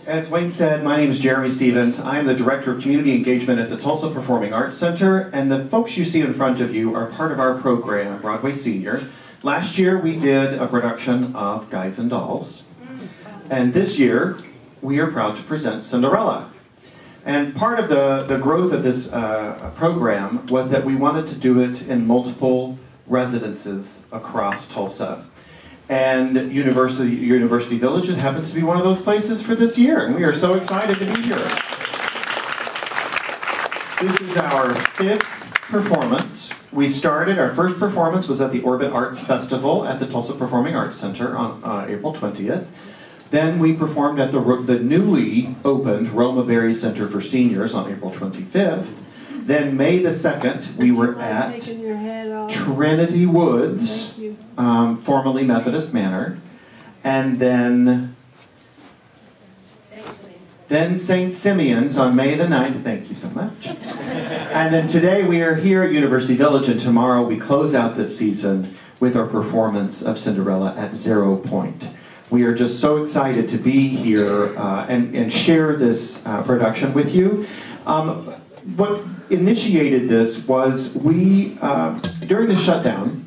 As Wayne said, my name is Jeremy Stevens. I am the Director of Community Engagement at the Tulsa Performing Arts Center, and the folks you see in front of you are part of our program, Broadway Senior. Last year we did a production of Guys and Dolls, and this year we are proud to present Cinderella. And part of the growth of this program was that we wanted to do it in multiple residences across Tulsa. And University Village, it happens to be one of those places for this year, and we are so excited to be here. This is our 5th performance. We started, our first performance was at the Orbit Arts Festival at the Tulsa Performing Arts Center on April 20th. Then we performed at the newly opened Roma Berry Center for Seniors on April 25th. Then May the 2nd, we were at Trinity Woods, formerly Methodist Manor, and then St. Simeon's on May the 9th, thank you so much. And then today we are here at University Village, and tomorrow we close out this season with our performance of Cinderella at 0 Point. We are just so excited to be here and share this production with you. What initiated this was during the shutdown,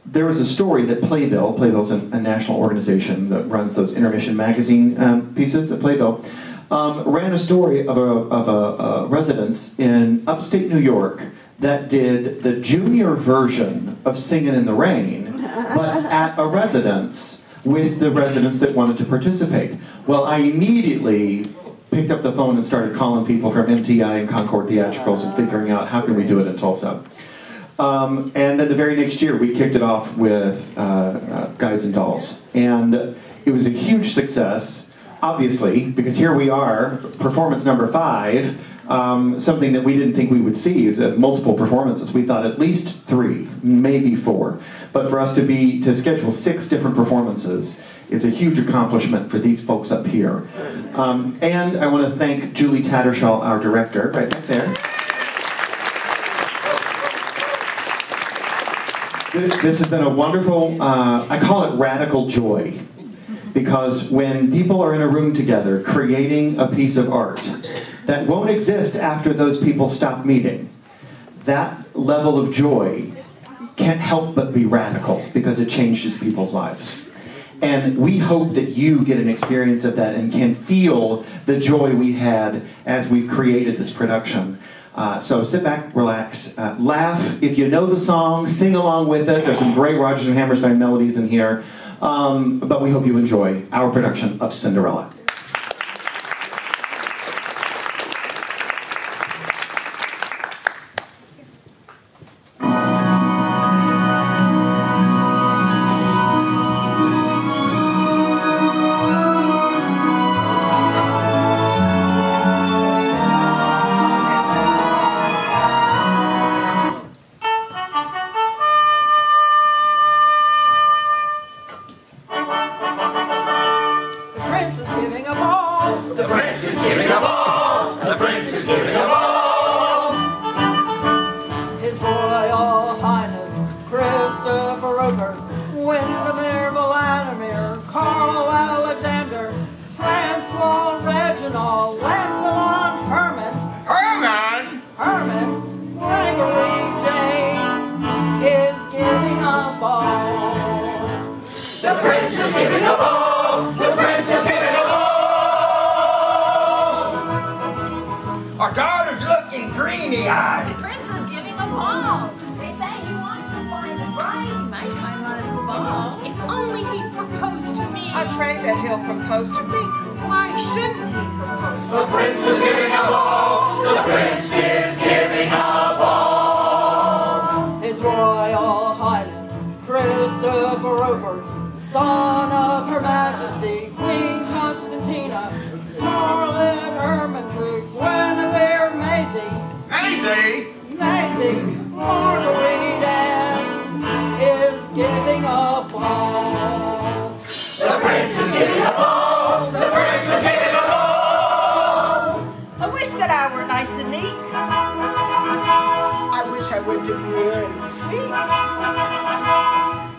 there was a story that Playville's a national organization that runs those intermission magazine pieces at Playville, ran a story of a residence in upstate New York that did the junior version of Singin' in the Rain, but at a residence with the residents that wanted to participate. Well, I immediately picked up the phone and started calling people from MTI and Concord Theatricals and figuring out how can we do it in Tulsa. And then the very next year we kicked it off with Guys and Dolls. And it was a huge success, obviously, because here we are, performance number 5, something that we didn't think we would see is multiple performances. We thought at least 3, maybe 4. But for us to schedule 6 different performances is a huge accomplishment for these folks up here. And I want to thank Julie Tattershaw, our director, right back there. This has been a wonderful, I call it radical joy, because when people are in a room together creating a piece of art that won't exist after those people stop meeting, that level of joy can't help but be radical because it changes people's lives. And we hope that you get an experience of that and can feel the joy we had as we've created this production. So sit back, relax, laugh. If you know the song, sing along with it. There's some great Rodgers and Hammerstein melodies in here. But we hope you enjoy our production of Cinderella.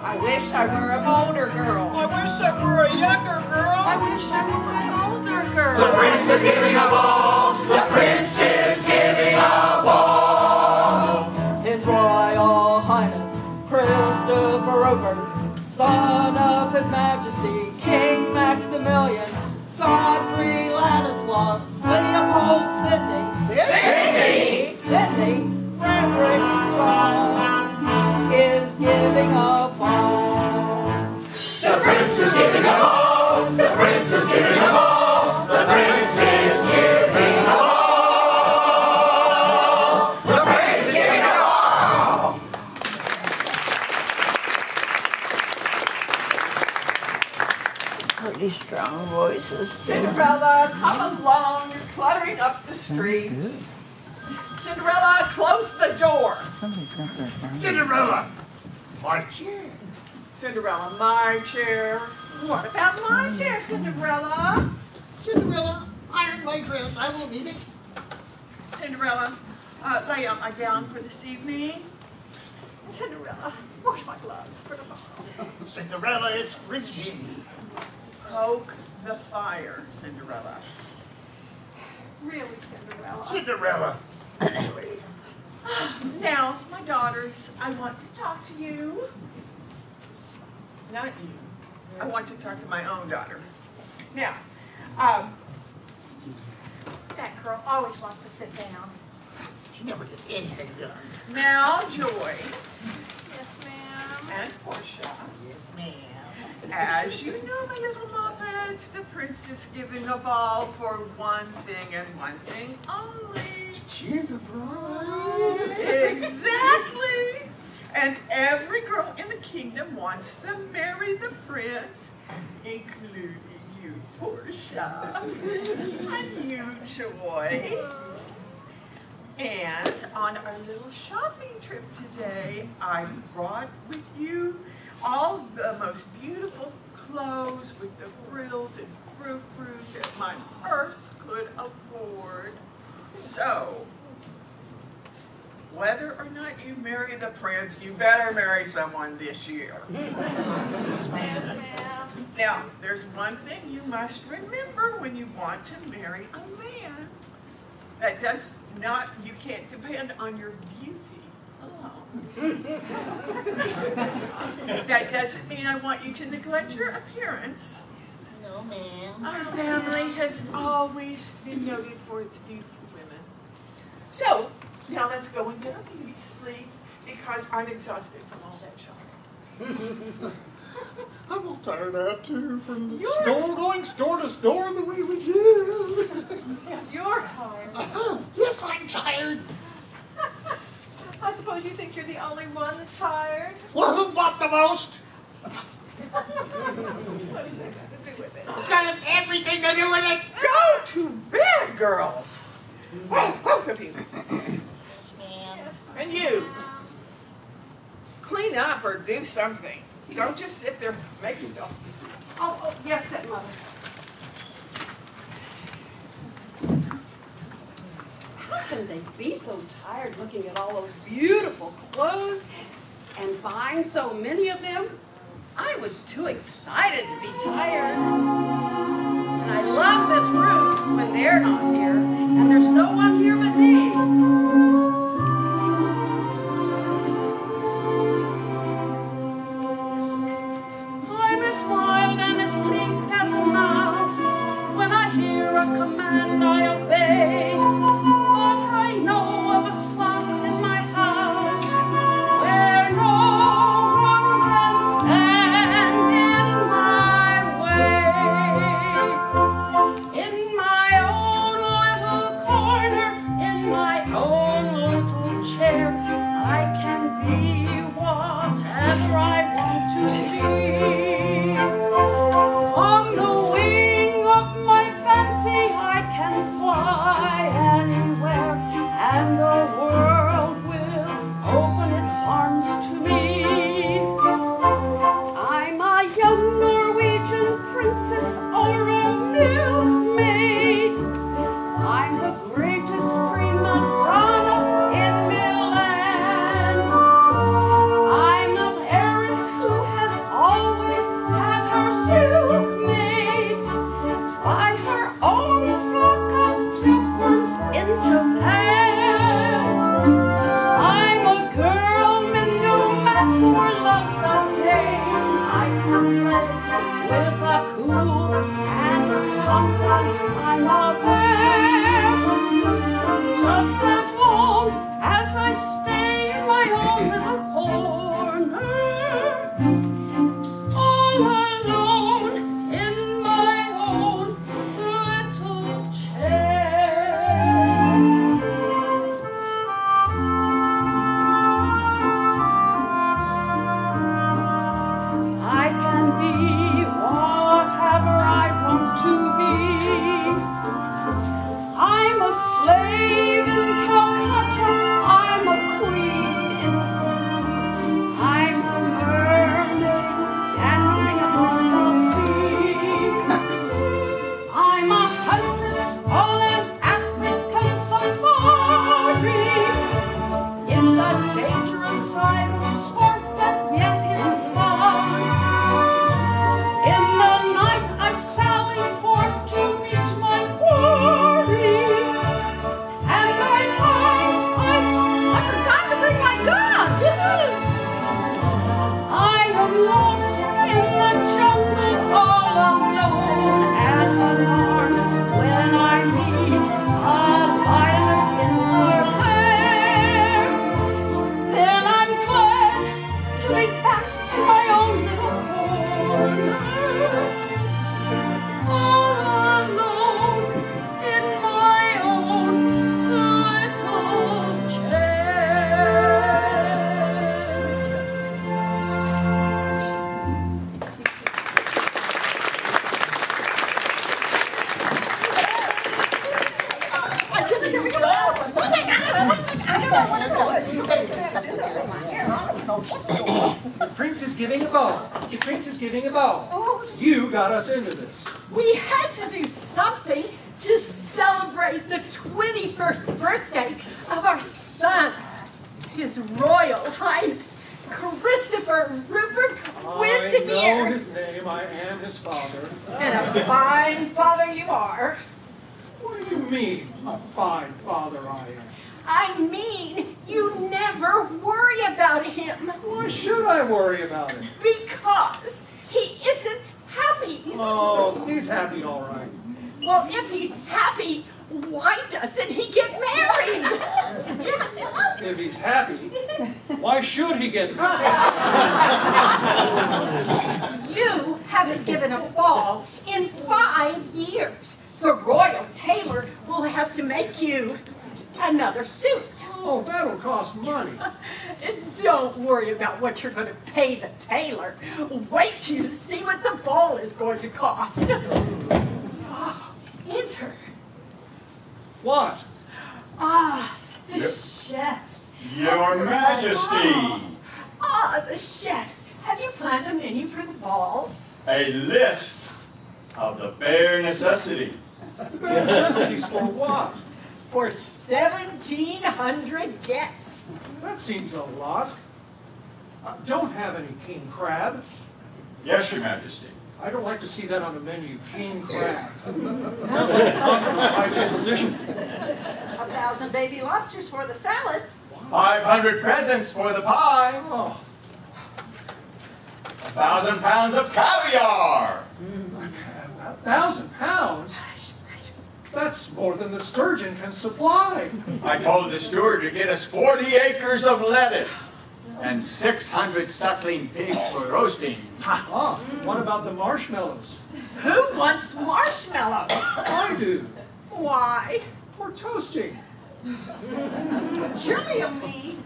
I wish I were a bolder girl. I wish I were a younger girl. I wish giving a ball. The prince is giving a ball. His Royal Highness Christopher Robert, son of His Majesty King Maximilian, Godfrey Ladislaus, Leopold Sidney, Frederick John is giving a ball. The prince is giving a ball. The prince is giving a ball. The prince is giving a ball. The prince is giving a ball. Pretty strong voices. Cinderella, come along. You're cluttering up the streets. Cinderella, close the door. Somebody's got their phone. Cinderella, my chair. Cinderella, my chair. What about my chair, Cinderella? Cinderella, iron my dress. I will need it. Cinderella, lay out my gown for this evening. Cinderella, wash my gloves for tomorrow. Cinderella, it's freezing. Poke the fire, Cinderella. Really, Cinderella? Cinderella, Now, my daughters, I want to talk to you. Not you. I want to talk to my own daughters. Now, That girl always wants to sit down. she never gets anything done. now, Joy Yes, ma'am. and Portia. Yes, ma'am. As you know, my little Muppets, the prince is giving a ball for one thing and one thing only. She's a bride. Exactly. And every girl in the kingdom wants to marry the prince, including you, Portia, and you, Joy. And on our little shopping trip today, I brought with you all the most beautiful clothes with the frills and frou-frous that my purse could afford. So, whether or not you marry the prince, you better marry someone this year. Yes, ma'am. Now, there's one thing you must remember when you want to marry a man. That does not, you can't depend on your beauty alone. That doesn't mean I want you to neglect your appearance. No, ma'am. Our family has always been noted for its beautiful women. So, now let's go and get our beauty sleep because I'm exhausted from all that shopping. I'm all tired out too from the You're going store to store the way we did. You're tired. Yes, I'm tired. I suppose you think you're the only one that's tired? Well, who bought the most? What does that got to do with it? It's got everything to do with it. Go to bed, girls. Oh, both of you. Yes, And you. Clean up or do something. Don't just sit there making yourself. Oh, yes, said Mother. How can they be so tired looking at all those beautiful clothes and buying so many of them? I was too excited to be tired. And I love this room when they're not here, and there's no one here but me. I'm as wild and as sleek as a mouse. When I hear a command, I obey. But I know of a spot in my house where no one can stand in my way. In my own little corner, in my own little chair, I can be whatever I want to be. On the wing of my fancy, I can fly anywhere, and the world will open its arms to me. I'm a young Norwegian princess or a milkmaid. I'm the greatest prima donna in Milan. I'm an heiress who has always had her silk made by her own flock is giving a ball. The prince is giving a ball. Oh. You got us into this. We had to do something to celebrate the 21st birthday of our son, His Royal Highness Christopher Rupert Windermere. I know his name. I am his father. And a fine father you are. What do you mean, a fine father I am? I mean, you never worry about him. Why should I worry about him? Because he isn't happy. Oh, he's happy all right. Well, if he's happy, why doesn't he get married? If he's happy, why should he get married? You haven't given a ball in 5 years. The royal tailor will have to make you another suit. Oh, that'll cost money. Don't worry about what you're going to pay the tailor. Wait till you see what the ball is going to cost. Enter. What? Ah, the chefs. Your Majesty, Ah, the chefs. Have you planned a menu for the ball? a list of the bare necessities. Necessities for what? For 1,700 guests. That seems a lot. Don't have any king crab. Yes, Your Majesty. I don't like to see that on the menu, king crab. Sounds like a compliment of my disposition. 1,000 baby lobsters for the salad. 500 presents for the pie. Oh, 1,000 pounds of caviar. 1,000 pounds? That's more than the sturgeon can supply. I told the steward to get us 40 acres of lettuce and 600 suckling pigs for roasting. Ah, what about the marshmallows? Who wants marshmallows? I do. Why? For toasting. Surely a meat,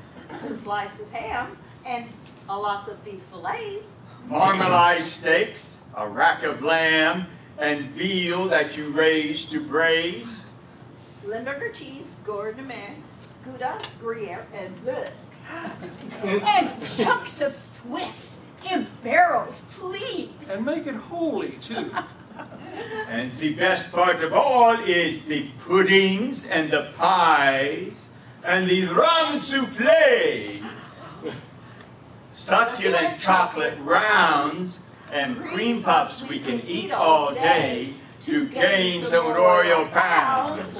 a slice of ham, and a lots of beef fillets. Caramelized steaks, a rack of lamb, and veal that you raise to braise. Limburger cheese, gourde de mer, Gouda, Gruyere, and bleu. And chunks of Swiss in barrels, please. And make it holy, too. And the best part of all is the puddings and the pies and the rum soufflés. Succulent chocolate rounds and cream puffs we can eat all day to gain some royal pounds.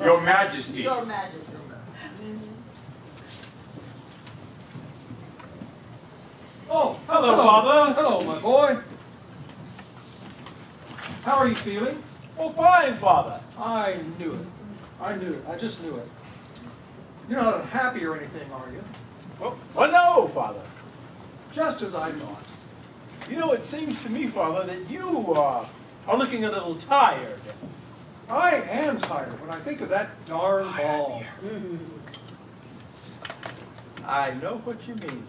Your Majesty. Your Majesty. Oh, Hello, Father. Hello, my boy. How are you feeling? Oh, fine, Father. I knew it. I knew it. I just knew it. You're not unhappy or anything, are you? Well, no, Father. Just as I thought. You know, it seems to me, Father, that you are looking a little tired. I am tired when I think of that darn ball. I know what you mean.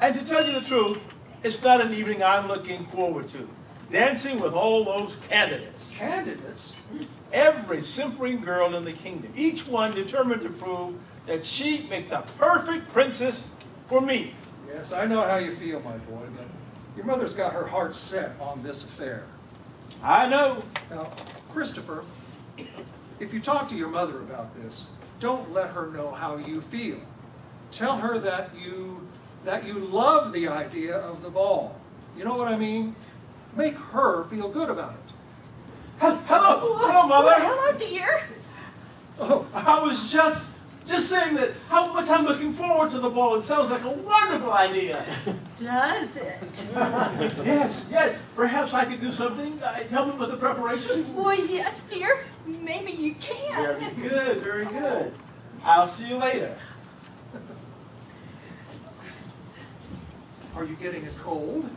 And to tell you the truth, it's not an evening I'm looking forward to. Dancing with all those candidates. Candidates? Every simpering girl in the kingdom. Each one determined to prove that she'd make the perfect princess for me. Yes, I know how you feel, my boy, but your mother's got her heart set on this affair. I know. Now, Christopher, if you talk to your mother about this, don't let her know how you feel. Tell her that you love the idea of the ball. You know what I mean? Make her feel good about it. Hello, Mother. Well, hello, dear. Oh, I was just saying that how much I'm looking forward to the ball. It sounds like a wonderful idea. Does it? Yes. Perhaps I could do something. Help him with the preparation. Well, yes, dear. Maybe you can. Very good, very good. I'll see you later. are you getting a cold?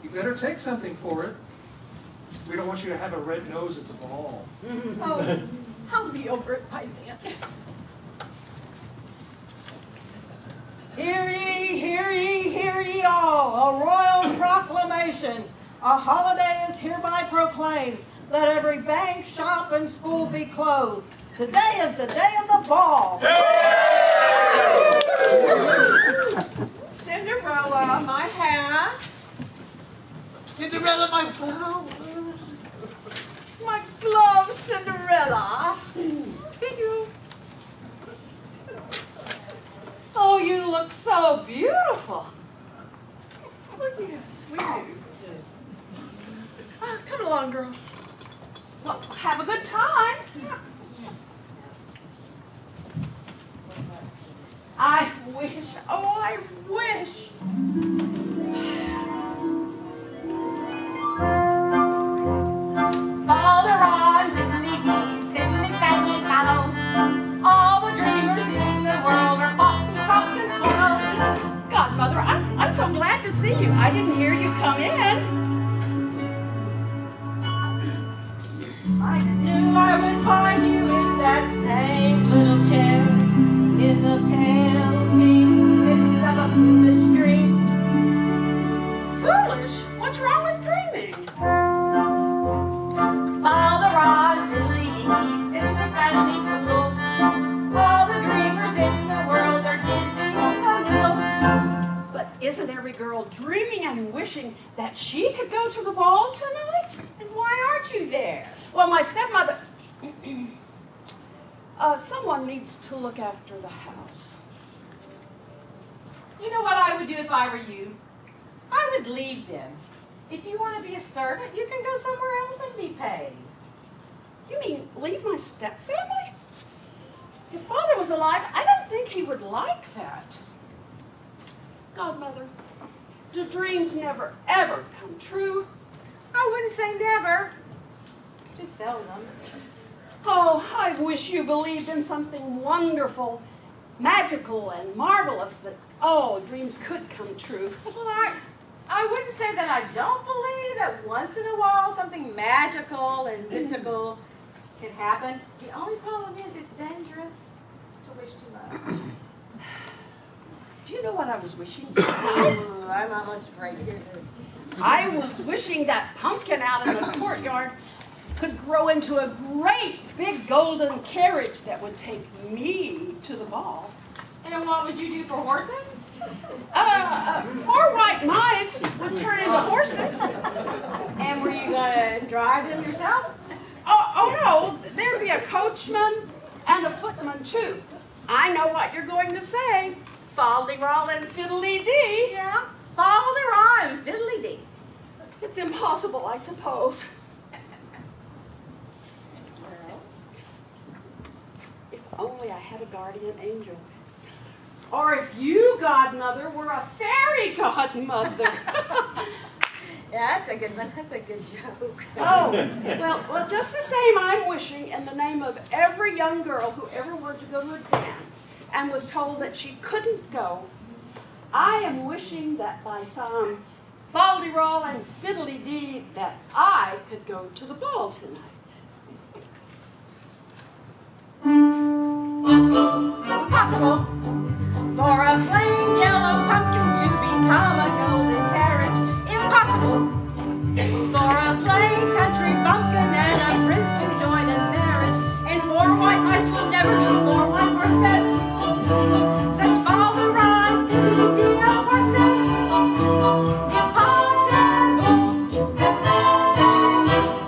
You better take something for it. We don't want you to have a red nose at the ball. Oh, I'll be over it by then. Hear ye, hear ye, hear ye all, a royal proclamation. A holiday is hereby proclaimed. Let every bank, shop, and school be closed. Today is the day of the ball. Cinderella, my hat. Cinderella, my flower. My gloves, Cinderella. To you. Oh, you look so beautiful. Oh, yes, we do. Come along, girls. Well, have a good time. I wish, oh, I wish. Father on, fiddly-dee, fiddly-faddly-fallow. All the dreamers in the world are popping, popping, twirls. Godmother, I'm so glad to see you. I didn't hear you come in. I just knew I would find you in that same little chair, in the pale pink mist of a foolish dream. Foolish? What's wrong with dreaming? Father on, fiddly-dee, fiddly-faddly fool. All the dreamers in the world are dizzy and a little. But isn't every girl dreaming and wishing that she could go to the ball tonight? And why aren't you there? Well, my stepmother... someone needs to look after the house. You know what I would do if I were you? I would leave them. If you want to be a servant, you can go somewhere else and be paid. You mean leave my stepfamily? If Father was alive, I don't think he would like that. Godmother, do dreams never, ever come true? I wouldn't say never. Just seldom. Oh, I wish you believed in something wonderful, magical, and marvelous that, oh, dreams could come true. Well, I wouldn't say that I don't believe that once in a while something magical and mystical can happen. The only problem is it's dangerous to wish too much. Do you know what I was wishing? Oh, I'm almost afraid to hear this. I was wishing that pumpkin out in the courtyard could grow into a great big golden carriage that would take me to the ball. And what would you do for horses? 4 white mice would turn into horses. And were you going to drive them yourself? Oh no, there'd be a coachman and a footman too. I know what you're going to say. Folly-roll and fiddly-dee. Yeah, folly-roll and fiddly-dee. It's impossible, I suppose. If only I had a guardian angel. Or if you, godmother, were a fairy godmother. Yeah, that's a good one. That's a good joke. Oh, well, just the same, I'm wishing in the name of every young girl who ever wanted to go to a dance and was told that she couldn't go. I am wishing that by some folly-roll and fiddly-dee that I could go to the ball tonight. Impossible for a plain yellow pumpkin to become a golden carriage. Impossible for a plain country bumpkin and a prince to join in marriage. And 4 white mice will never be 4 white horses. Such folly-roll fiddly-dee of horses. Impossible.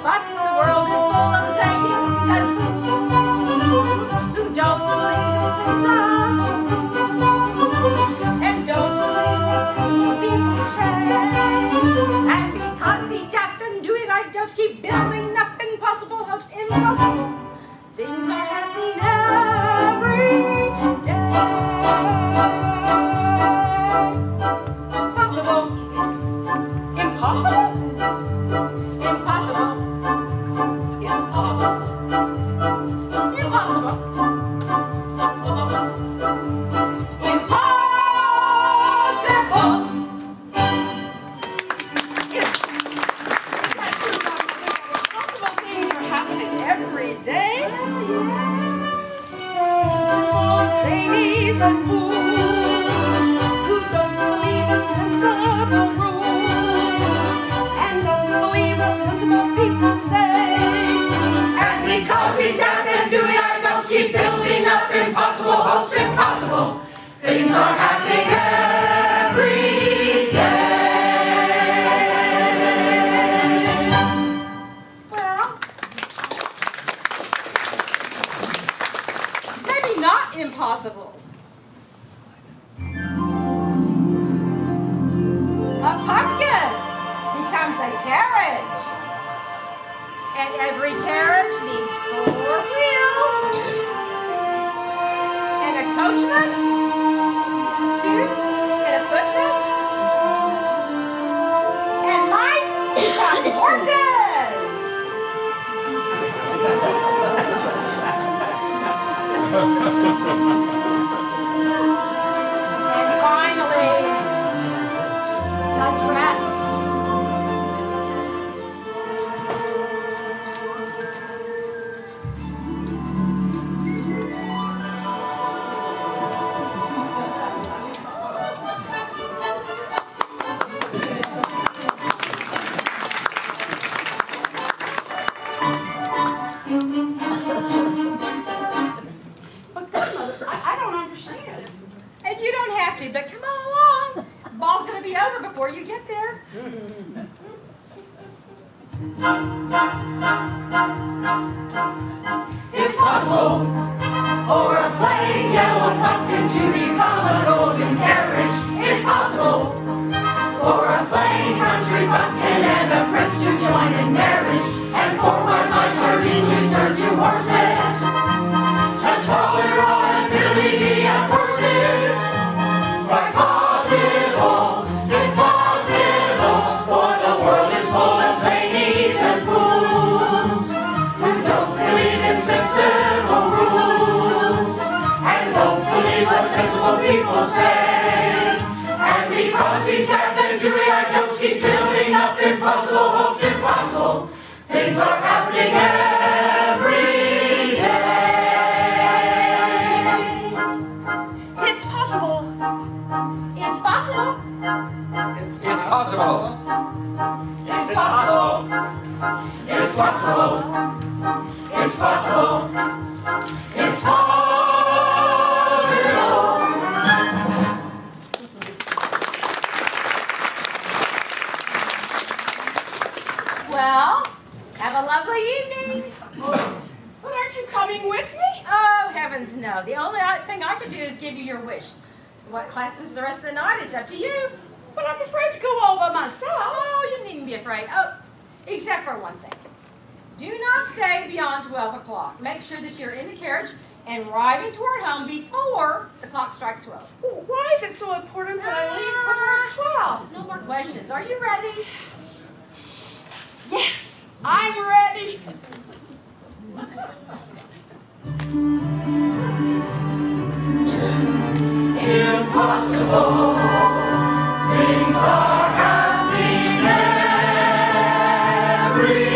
But the world is full of saints and fools who don't believe in sense of rules and don't believe what sensible people say. And because these daft and dewy-eyed doves keep building up impossible hopes, impossible things are happening every day. Impossible. Impossible? Impossible. Impossible. Impossible. Impossible things are happening every day. Zanies and fools who don't believe in sensible rules and don't believe what sensible people say. And because he's daft and dewy-eyed doves keep building up impossible hopes, impossible things are happening every a carriage. And every carriage needs 4 wheels. And a coachman, 2, and a footman. And mice got horses. And finally, the dress. But Godmother, I don't understand. And you don't have to, but come on along. The ball's going to be over before you get there. It's possible for a plain yellow pumpkin to become a golden carriage. It's possible for a plain country bumpkin and a prince to join in marriage, and for white mice herbies to turn to horses. Such Fauntleroy and Philadelphia horses. Quite possible, it's possible, for the world is full of zanies and fools who don't believe in sensible rules and don't believe what sensible people say. And because he's daft and gooey-eyed jokes keep building up impossible hopes, impossible things are happening every day. It's possible. It's possible. It's possible. It's possible. It's possible. It's possible. It's possible. Well, have a lovely evening. But aren't you coming with me? Oh, heavens no. The only thing I can do is give you your wish. What happens the rest of the night, it's up to you. But I'm afraid to go all by myself. Oh, you needn't be afraid. Oh, except for one thing. Do not stay beyond 12 o'clock. Make sure that you're in the carriage and riding toward home before the clock strikes 12. Why is it so important that I leave before 12? No more questions. Are you ready? Yes, I'm ready. Impossible things are happening every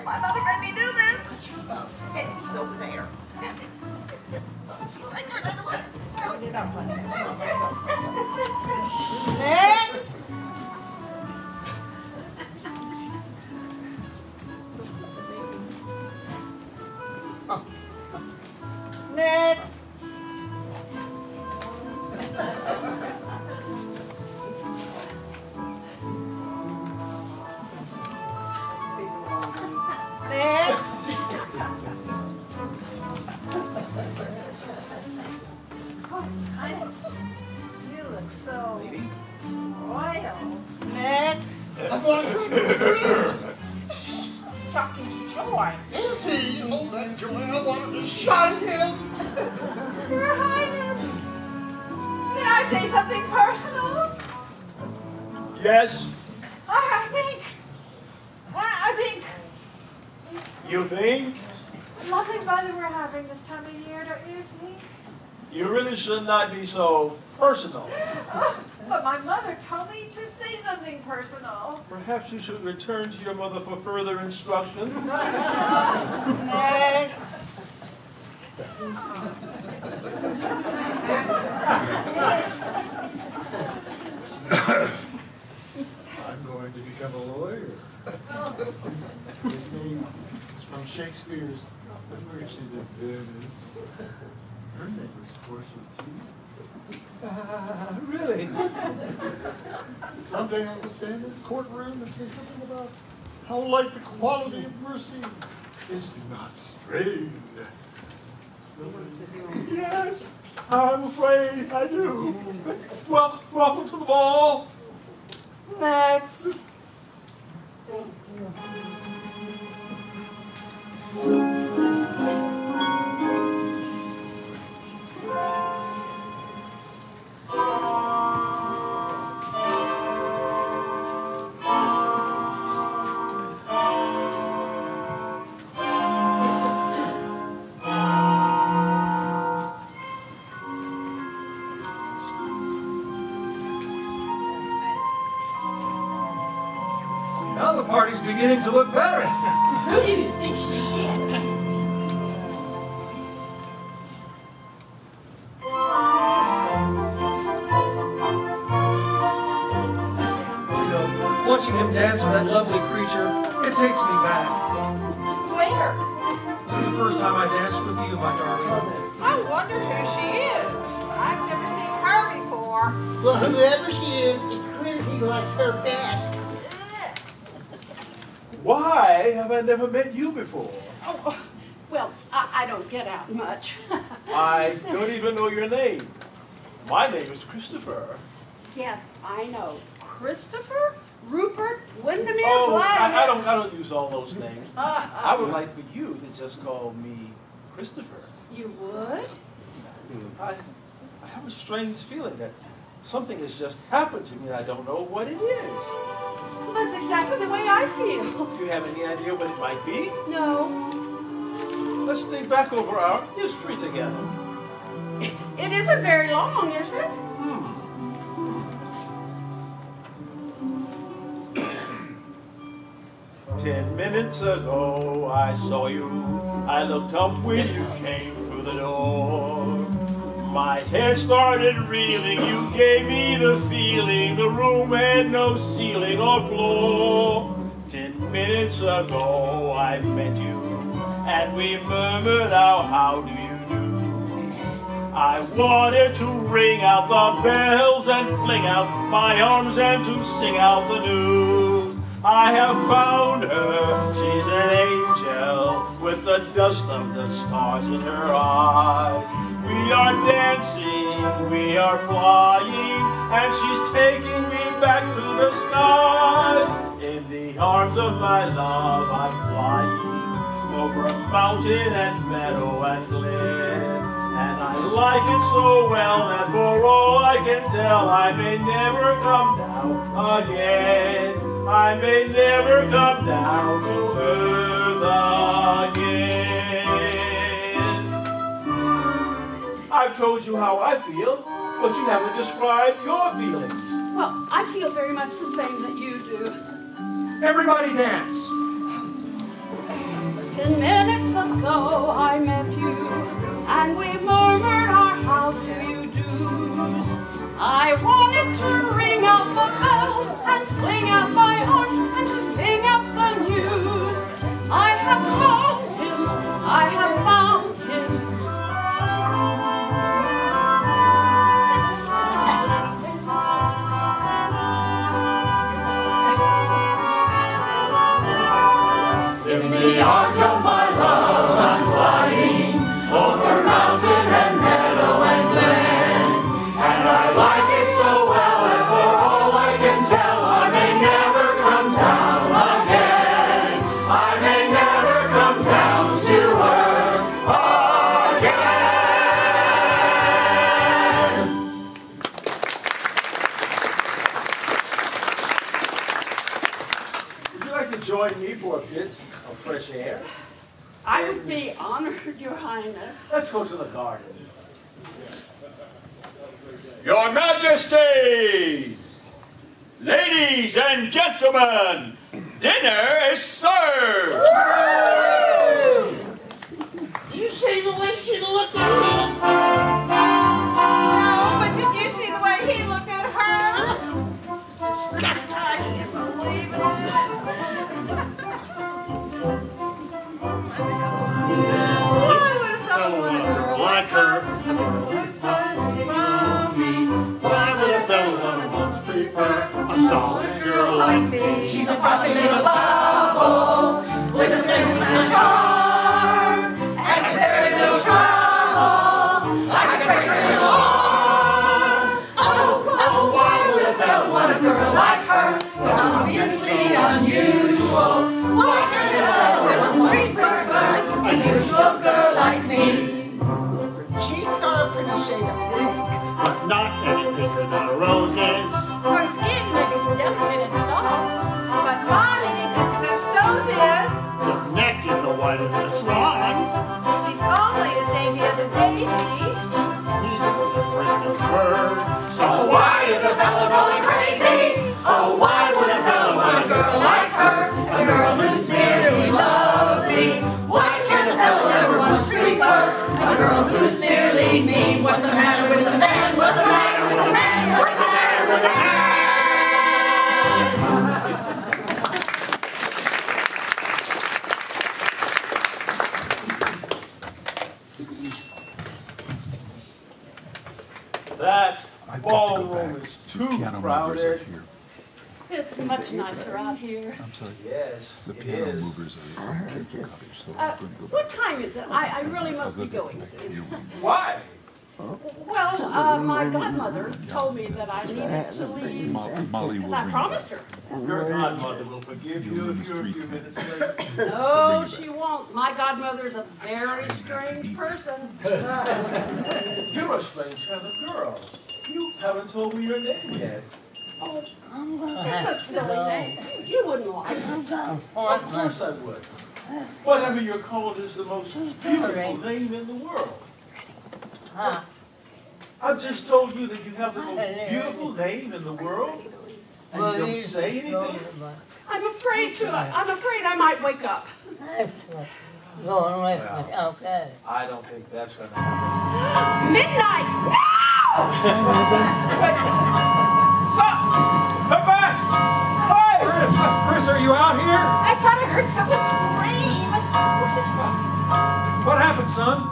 My mother made me do this. Hey, she's over there. Next. Next. Next. You look so royal. Next. Talking to Joy. Is he? Oh, that Joy, I wanted to shine him. Your Highness, may I say something personal? Yes, I think you think? lovely weather we're having this time of year, don't you think? You really should not be so personal. But my mother told me to say something personal. Perhaps you should return to your mother for further instructions. Next. I'm going to become become a lawyer. His name is from Shakespeare's The Merchant of Venice. Her name is Portia too. Really? Someday I will stand in the courtroom and say something about how like the quality of mercy is not strained. Yes, I'm afraid I do. Well, welcome to the ball. Next. Now the party's beginning to look better. Who do you think she is? Watching him dance with that lovely creature, it takes me back Where? to the first time I danced with you, my darling. I wonder who she is. I've never seen her before. Well, whoever she is, it's clear he likes her best. Why have I never met you before? Oh, well, I don't get out much. I don't even know your name. My name is Christopher. Yes, I know. Christopher? Rupert? Windermere? Oh, Vladimir? I don't use all those names. I would like for you to just call me Christopher. You would? I have a strange feeling that something has just happened to me and I don't know what it is. Well, that's exactly the way I feel. Do you have any idea what it might be? No. Let's think back over our history together. It isn't very long, is it? 10 minutes ago I saw you. I looked up when you came through the door. My head started reeling. You gave me the feeling the room had no ceiling or floor. 10 minutes ago I met you, and we murmured out, how do you do? I wanted to ring out the bells and fling out my arms and to sing out the news. I have found her, she's an angel, with the dust of the stars in her eyes. We are dancing, we are flying, and she's taking me back to the sky. In the arms of my love I'm flying, over mountain and meadow and glen. And I like it so well that for all I can tell, I may never come down again. I may never come down to earth again. I've told you how I feel, but you haven't described your feelings. Well, I feel very much the same that you do. Everybody dance. 10 minutes ago I met you, and we murmured our house do you do's. I wanted to ring out the bells and fling out my arms and to sing out the news. I have found him, I have found him. In the arms of my love I'm flying, over mountain and meadow and glen. And I like it so well, and for all I can tell, I may never come down again. I may never come down to earth again. Would you like to join me for a bit of fresh air? I would be honored, Your Highness. Let's go to the garden. Your Majesties, ladies and gentlemen, dinner is served. Did you see the way she looked at me? No, but did you see the way he looked at her? Disgusting. I can't believe it. She's a frothy little bubble with a sense and a charm and a very little trouble, like a great little arm. Oh, why would a fellow want a girl like her, so obviously unusual? Why can't a fellow prefer a usual girl like me? Her cheeks are a pretty shade of pink, but not any pinker than a rose is. Her skin is delicate and soft, But mine ain't as good as those is. Her neck is no whiter than a swan's. She's only as dainty as a daisy. So why is a fellow going crazy? Oh, why would a fellow want a girl like her? A girl who's merely lovely. Why can't a fellow never once prefer a girl who's merely me? What's the matter with the man? What's the matter with the man? What's the matter with the man? That ballroom is too crowded. It's much nicer out here. I'm sorry. Yes, The it piano is. movers are at the cottage, so I'm going to go What back. time is it? I really must be going soon. Why? Well, my godmother told me that I needed to leave Molly will because I bring promised it her. Your godmother will forgive you if you're a few minutes late. No, she won't. My godmother's a very strange person. You're a strange kind of girl. You haven't told me your name yet. Oh, it's a silly name. You wouldn't like it. Of course I would. Whatever you're called is the most beautiful name in the world. I've just told you that you have the most beautiful name in the world, and you don't say anything. I'm afraid I might wake up. Okay. I don't think that's going to happen. Midnight! Stop! Come back! Hey! Chris, are you out here? I thought I heard someone scream. What happened, son?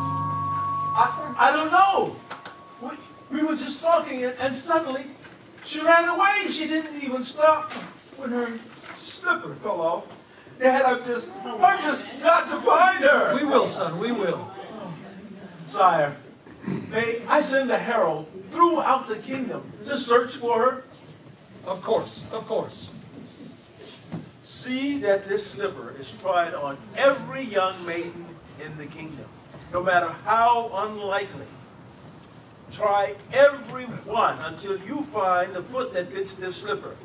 I don't know. We were just talking, and suddenly she ran away. She didn't even stop when her slipper fell off. Dad, I just got to find her. We will, son, we will. Sire, may I send a herald throughout the kingdom to search for her? Of course, of course. See that this slipper is tried on every young maiden in the kingdom, no matter how unlikely. Try every one until you find the foot that fits this slipper.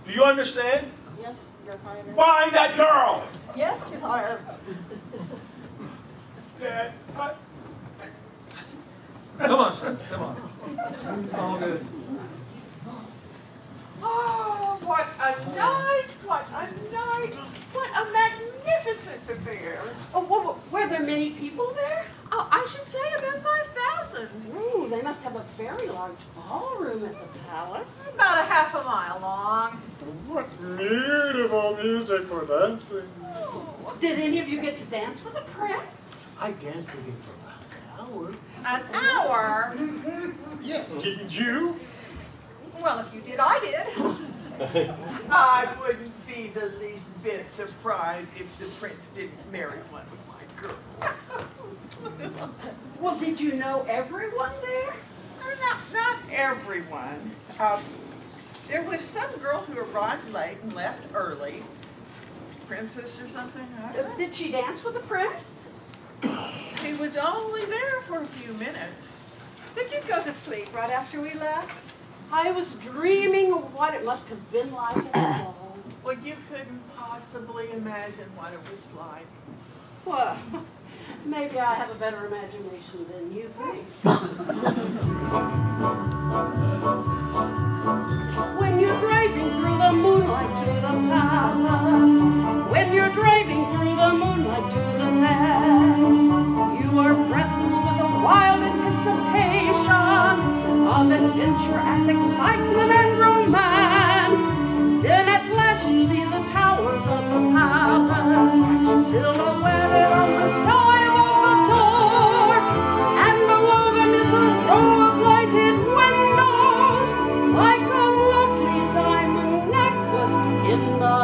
Do you understand? Yes, Your Highness. Find that girl! Yes, Your Highness. Dad, Come on, son, come on. It's all good. Oh, what a night! What a night! What a magnificent affair! Oh, were there many people there? Oh, I should say about 5,000. Ooh, they must have a very large ballroom at the palace. About a half a mile long. What beautiful music for dancing. Did any of you get to dance with the prince? I danced with him for about an hour. An hour? Yeah, didn't you? Well, if you did, I did. I wouldn't be the least bit surprised if the prince didn't marry one of my girls. Well, did you know everyone there? Not everyone. There was some girl who arrived late and left early. Princess or something, I don't know. Did she dance with the prince? She was only there for a few minutes. Did you go to sleep right after we left? I was dreaming of what it must have been like at home. Well, you couldn't possibly imagine what it was like. Well, maybe I have a better imagination than you think. When you're driving through the moonlight to the palace, when you're driving through the moonlight to the dance, you are breathless with a wild anticipation of adventure and excitement and romance. Then at last you see the towers of the palace, silhouetted on the sky above the door, and below them is a row of lighted windows, like a lovely diamond necklace in the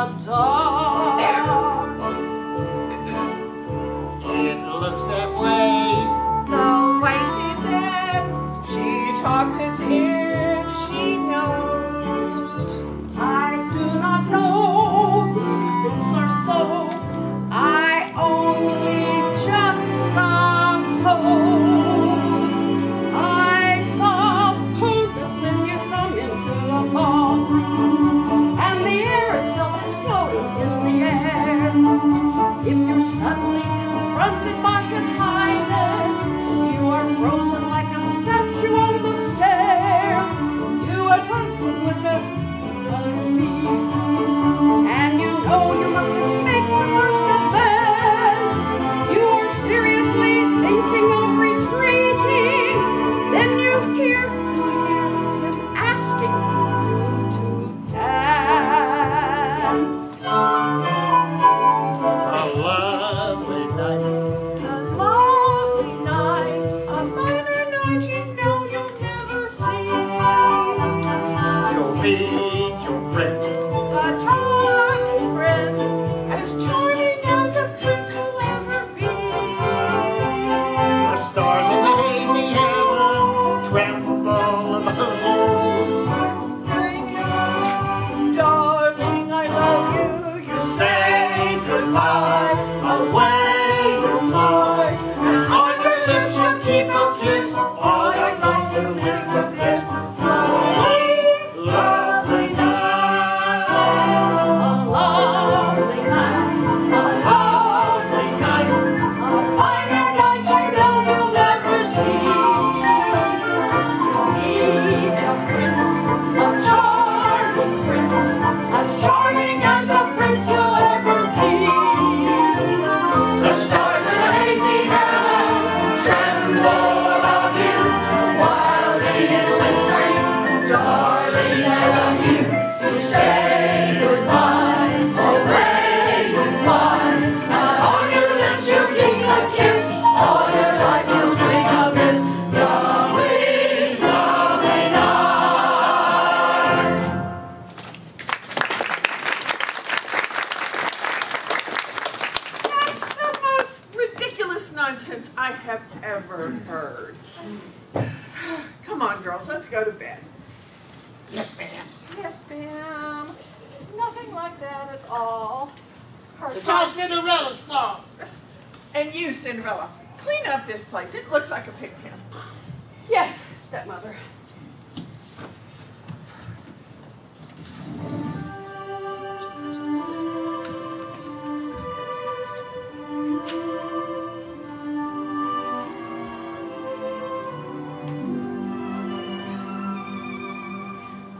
visited by His Highness. You are frozen like a statue on the stair. You had run to look at others' feet, and you know you mustn't make the first advance. You are seriously thinking of retreating. Then you hear him asking you to dance. A lovely night. A lovely night, a finer night you know you'll never see. You'll meet your prince. A charming prince, as charming as a prince will ever be. The stars in the hazy heaven tremble above you. Darling, I love you. You say goodbye. Away you fly, and on your lips you'll keep a kiss. All your life you'll live with this lovely, lovely night. A lovely night, A lovely night, a finer night you know you'll never see. Meet a prince, a charming prince, as charming as a prince you'll ever see. The stars in the hazy heaven tremble above you, while he is whispering, darling, I love you. You say goodbye, away you fly, and on your lips you keep a kiss. All your life you'll dream of this lovely, lovely night. That's the most ridiculous nonsense I have ever heard. Come on, girls, let's go to bed. Yes, ma'am. Yes, ma'am. Nothing like that at all. It's all Cinderella's fault. And you, Cinderella, clean up this place. It looks like a pig pen. Yes, stepmother.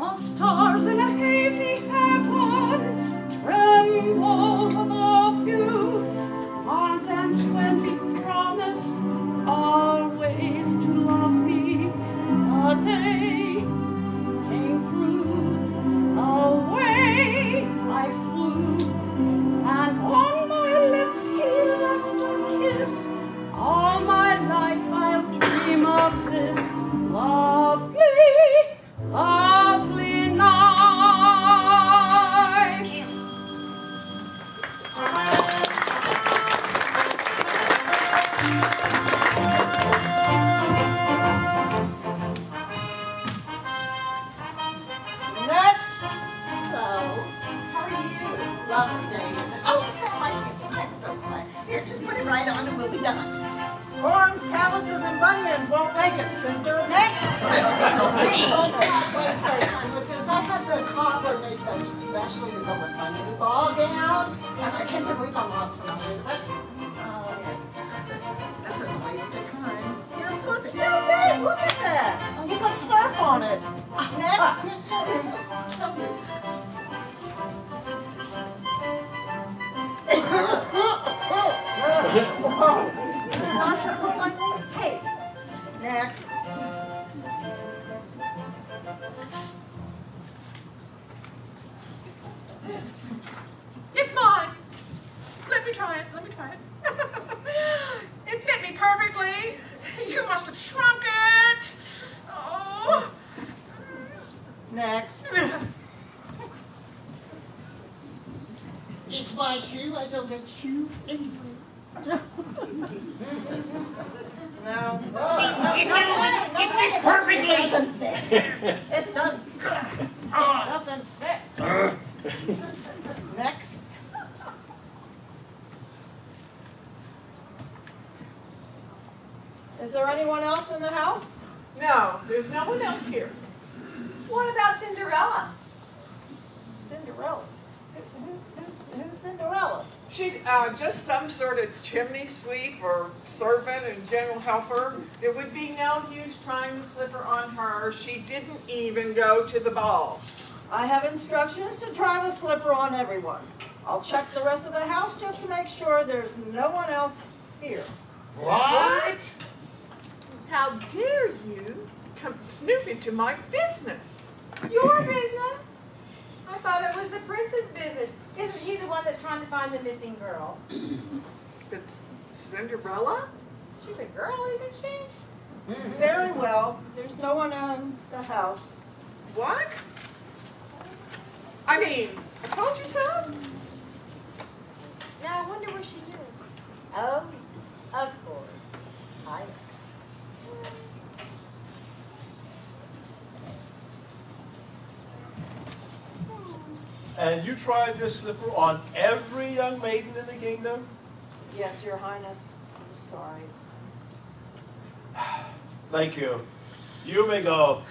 all stars in a hazy heaven tremble above you. Our dance when we promised always to love me. A day came through, away I flew, and on my lips he left a kiss. All my life I'll dream of this lovely, lovely night. Next. Hello. How are you? Lovely day. Oh, gosh, it's so fun. Here, just put it right on and we'll be done. Horns, calluses, and bunions won't make it, sister. Next. So mean. Let's not waste our time with this. I had the cobbler make those especially to go with my new ball gown, and I can't believe I lost one of it. This is a waste of time. Your foot's too big. Look at that. You could surf on it. Next. You're so big. So big. Wash your foot like that. Hey. Next. It's mine. Let me try it. Let me try it. It fit me perfectly. You must have shrunk it. Oh. Next. It's my shoe. I don't get shoe anyway. No. It fits perfectly. It doesn't fit. It doesn't. It doesn't fit. Next. Is there anyone else in the house? No, there's no one else here. What about Cinderella? Cinderella. Who's Cinderella? She's just some sort of chimney sweep or servant and general helper. There would be no use trying to slip her on her. She didn't even go to the ball. I have instructions to try the slipper on everyone. I'll check the rest of the house just to make sure there's no one else here. What? How dare you come snoop into my business? Your business? I thought it was the prince's business. Isn't he the one that's trying to find the missing girl? It's Cinderella? She's a girl, isn't she? Very well. There's no one in the house. What? I mean, I told you so. Now I wonder where she lives. Oh, of course. I know. And you tried this slipper on every young maiden in the kingdom? Yes, Your Highness. I'm sorry. Thank you. You may go.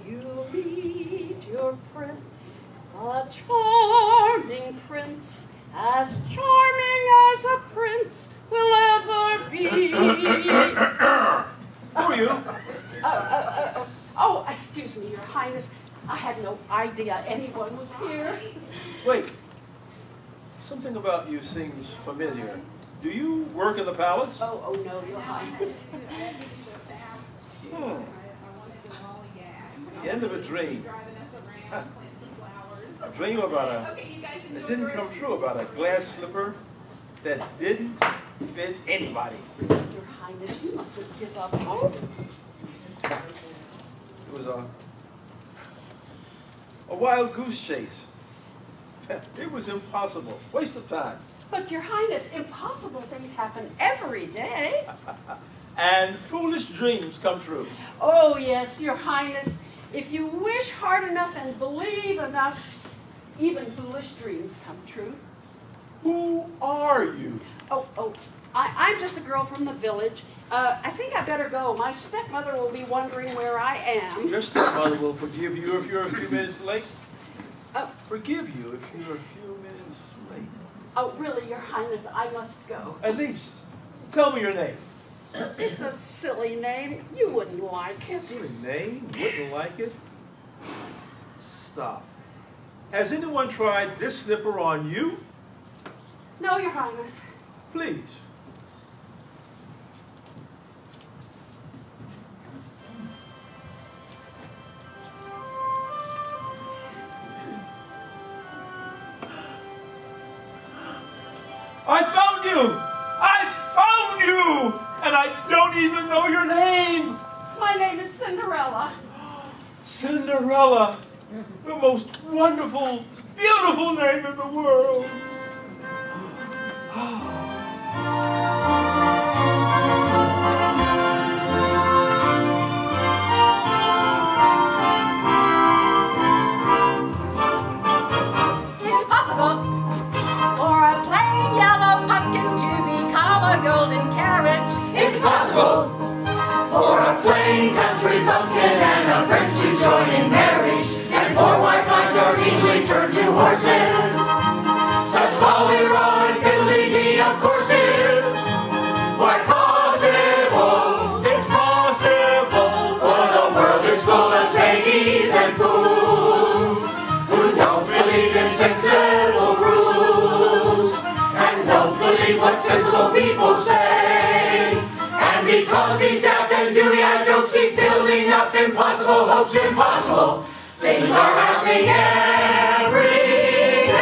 You meet your prince, a charming prince, as charming as a prince will ever be. Who are you? Oh, excuse me, Your Highness. I had no idea anyone was here. Wait. Something about you seems familiar. Do you work in the palace? Oh no, Your Highness. The end of a dream. A dream about that didn't come true, about a glass slipper that didn't fit anybody. Your Highness, you mustn't give up hope. It was a wild goose chase. It was impossible. Waste of time. But Your Highness, impossible things happen every day. And foolish dreams come true. Oh yes, Your Highness. If you wish hard enough and believe enough, even foolish dreams come true. Who are you? I'm just a girl from the village. I think I better go. My stepmother will be wondering where I am. Your stepmother will forgive you if you're a few minutes late. Forgive you if you're a few minutes late. Oh, really, Your Highness, I must go. At least, tell me your name. It's a silly name. You wouldn't like it. Silly name? Wouldn't like it? Stop. Has anyone tried this slipper on you? No, Your Highness. Please. I found you! I found you! And I don't even know your name! My name is Cinderella. Cinderella! The most wonderful, beautiful name in the world! Is it possible for a plain yellow pumpkin to become a golden carriage? It's possible for a plain country bumpkin and a prince to join in marriage, and four white mice are easily turned to horses. Such folly-raw and fiddly-dee, of course, is quite possible. It's possible, for the world is full of zanies and fools who don't believe in sensible rules and don't believe what sensible people say. And because these daft and dewy-eyed jokes keep building up impossible hopes, impossible things are happening every day.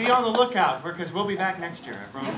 be on the lookout because we'll be back next year, I promise.